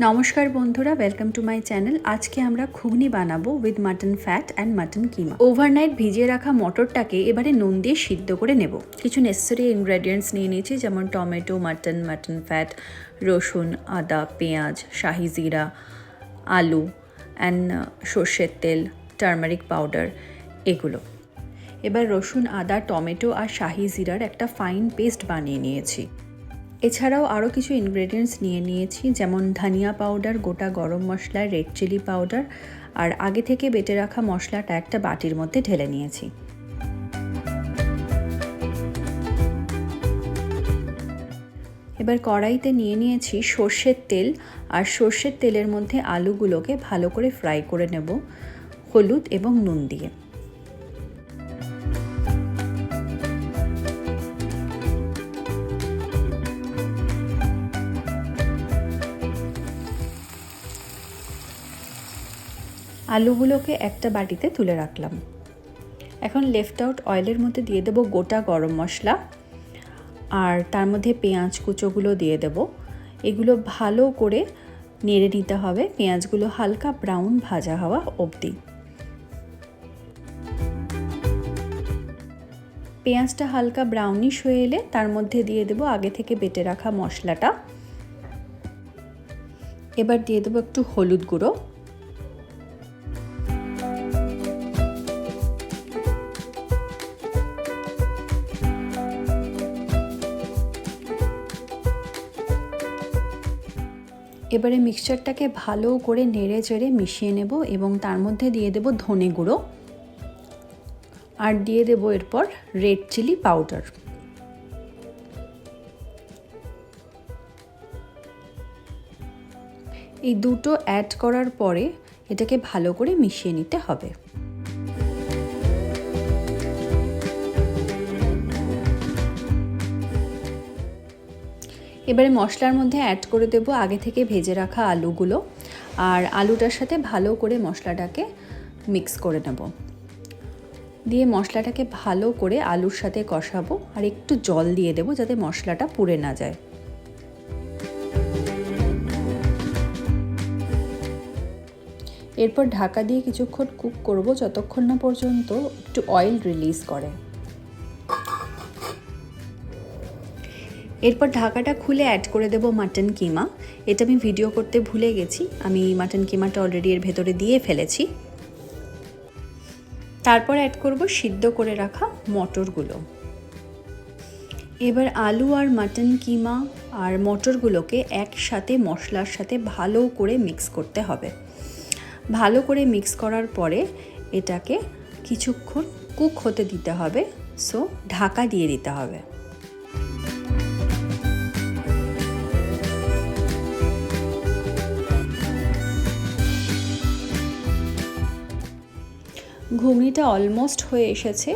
নমস্কার বন্ধুরা, welcome to my channel. আজকে আমরা ঘুগনি বানাবো with mutton fat and mutton keema. Overnight ভিজিয়ে রাখা মটরটাকে এবারে নুন দিয়ে সিদ্ধ করে নেব। কিছু নেসেসারি ইনগ্রেডিয়েন্টস নিয়ে নিয়েছি, যেমন টমেটো, মাটন ফ্যাট, রসুন, আদা, পেঁয়াজ, শাহি জিরা, আলু অ্যান্ড সর্ষের তেল, টার্মারিক পাউডার, এগুলো। এবার রসুন, আদা, টমেটো আর শাহি জিরার একটা ফাইন পেস্ট বানিয়ে নিয়েছি। এছাড়াও আরও কিছু ইনগ্রেডিয়েন্টস নিয়ে নিয়েছি, যেমন ধনিয়া পাউডার, গোটা গরম মশলা, রেড চিলি পাউডার আর আগে থেকে বেটে রাখা মশলাটা একটা বাটির মধ্যে ঢেলে নিয়েছি। এবার কড়াইতে নিয়ে নিয়েছি সর্ষের তেল, আর সর্ষের তেলের মধ্যে আলুগুলোকে ভালো করে ফ্রাই করে নেব হলুদ এবং নুন দিয়ে। আলুগুলোকে একটা বাটিতে তুলে রাখলাম। এখন লেফট আউট অয়েলের মধ্যে দিয়ে দেব গোটা গরম মশলা, আর তার মধ্যে পেঁয়াজ কুচোগুলো দিয়ে দেব। এগুলো ভালো করে নেড়ে নিতে হবে, পেঁয়াজগুলো হালকা ব্রাউন ভাজা হওয়া অবধি। পেঁয়াজটা হালকা ব্রাউনিশ হয়ে এলে তার মধ্যে দিয়ে দেব আগে থেকে বেটে রাখা মশলাটা। এবার দিয়ে দেবো একটু হলুদ গুঁড়ো, এবারে মিক্সচারটাকে ভালো করে নেড়ে চেড়ে মিশিয়ে নেব এবং তার মধ্যে দিয়ে দেব ধনে গুঁড়ো আর দিয়ে দেব এরপর রেড চিলি পাউডার। এই দুটো অ্যাড করার পরে এটাকে ভালো করে মিশিয়ে নিতে হবে। এবারে মশলার মধ্যে অ্যাড করে দেব আগে থেকে ভেজে রাখা আলুগুলো, আর আলুটার সাথে ভালো করে মশলাটাকে মিক্স করে নেব। দিয়ে মশলাটাকে ভালো করে আলুর সাথে কষাবো, আর একটু জল দিয়ে দেব যাতে মশলাটা পুড়ে না যায়। এরপর ঢাকা দিয়ে কিছুক্ষণ কুক করব, যতক্ষণ না পর্যন্ত একটু অয়েল রিলিজ করে। এরপর ঢাকাটা খুলে অ্যাড করে দেব মাটন কিমা। এটা আমি ভিডিও করতে ভুলে গেছি, আমি মাটন কিমাটা অলরেডি এর ভেতরে দিয়ে ফেলেছি। তারপর অ্যাড করব সিদ্ধ করে রাখা মটরগুলো। এবার আলু আর মাটন কিমা আর মটরগুলোকে একসাথে মশলার সাথে ভালো করে মিক্স করতে হবে। ভালো করে মিক্স করার পরে এটাকে কিছুক্ষণ কুক হতে দিতে হবে, সো ঢাকা দিয়ে দিতে হবে। ঘুগনিটা অলমোস্ট হয়ে এসেছে,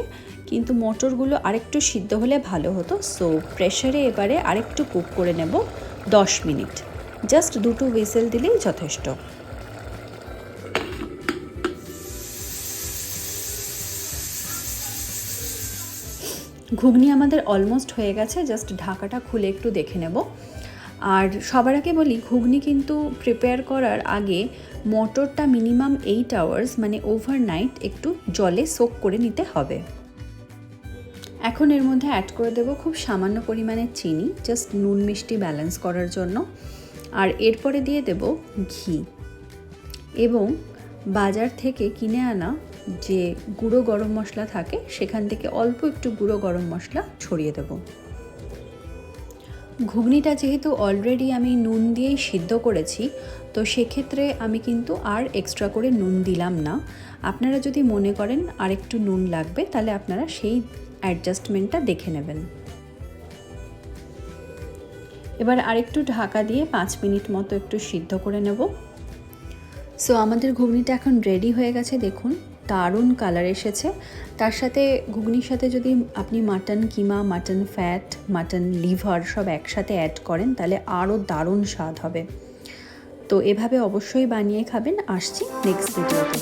কিন্তু মটরগুলো আরেকটু সিদ্ধ হলে ভালো হতো, সো প্রেসারে এবারে আরেকটু কুক করে নেব 10 মিনিট। জাস্ট দুটো হুইসেল দিলেই যথেষ্ট। ঘুগনি আমাদের অলমোস্ট হয়ে গেছে, জাস্ট ঢাকাটা খুলে একটু দেখে নেব। আর সবার আগে বলি, ঘুগনি কিন্তু প্রিপেয়ার করার আগে মটরটা মিনিমাম 8 আওয়ার্স মানে ওভারনাইট একটু জলে সোক করে নিতে হবে। এখন এর মধ্যে অ্যাড করে দেব খুব সামান্য পরিমাণে চিনি, জাস্ট নুন মিষ্টি ব্যালেন্স করার জন্য। আর এরপরে দিয়ে দেব ঘি এবং বাজার থেকে কিনে আনা যে গুঁড়ো গরম মশলা থাকে সেখান থেকে অল্প একটু গুঁড়ো গরম মশলা ছড়িয়ে দেব। ঘুগনিটা যেহেতু অলরেডি আমি নুন দিয়েই সিদ্ধ করেছি, তো সেক্ষেত্রে আমি কিন্তু আর এক্সট্রা করে নুন দিলাম না। আপনারা যদি মনে করেন আর একটু নুন লাগবে, তাহলে আপনারা সেই অ্যাডজাস্টমেন্টটা দেখে নেবেন। এবার আরেকটু ঢাকা দিয়ে 5 মিনিট মতো একটু সিদ্ধ করে নেব। সো আমাদের ঘুগনিটা এখন রেডি হয়ে গেছে, দেখুন দারুণ কালার এসেছে। তার সাথে ঘুগনির সাথে যদি আপনি মাটন কিমা, মাটন ফ্যাট, মাটন লিভার সব একসাথে অ্যাড করেন, তাহলে আরও দারুণ স্বাদ হবে। তো এভাবে অবশ্যই বানিয়ে খাবেন। আসছি নেক্সট ভিডিওতে।